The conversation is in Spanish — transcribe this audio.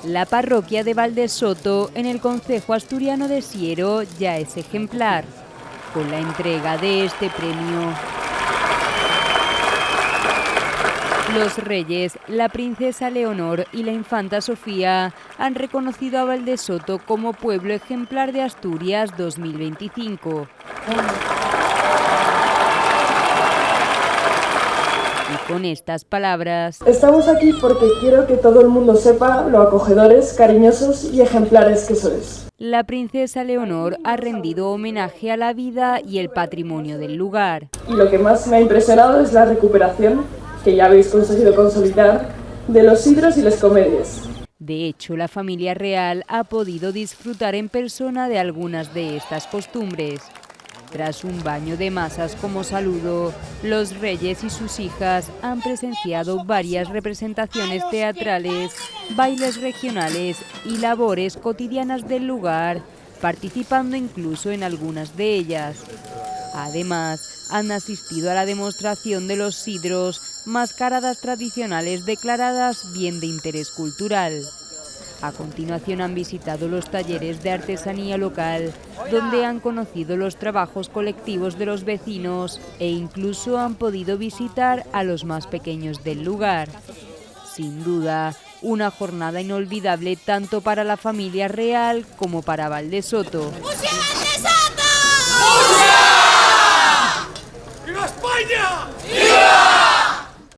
La parroquia de Valdesoto, en el concejo asturiano de Siero, ya es ejemplar. Con la entrega de este premio, los reyes, la princesa Leonor y la infanta Sofía han reconocido a Valdesoto como pueblo ejemplar de Asturias 2025. Y con estas palabras: estamos aquí porque quiero que todo el mundo sepa lo acogedores, cariñosos y ejemplares que sois. La princesa Leonor ha rendido homenaje a la vida y el patrimonio del lugar. Y lo que más me ha impresionado es la recuperación, que ya habéis conseguido consolidar, de los sidros y las comedias. De hecho, la familia real ha podido disfrutar en persona de algunas de estas costumbres. Tras un baño de masas como saludo, los reyes y sus hijas han presenciado varias representaciones teatrales, bailes regionales y labores cotidianas del lugar, participando incluso en algunas de ellas. Además, han asistido a la demostración de los sidros, mascaradas tradicionales declaradas bien de interés cultural. A continuación han visitado los talleres de artesanía local, donde han conocido los trabajos colectivos de los vecinos e incluso han podido visitar a los más pequeños del lugar. Sin duda, una jornada inolvidable tanto para la familia real como para Valdesoto.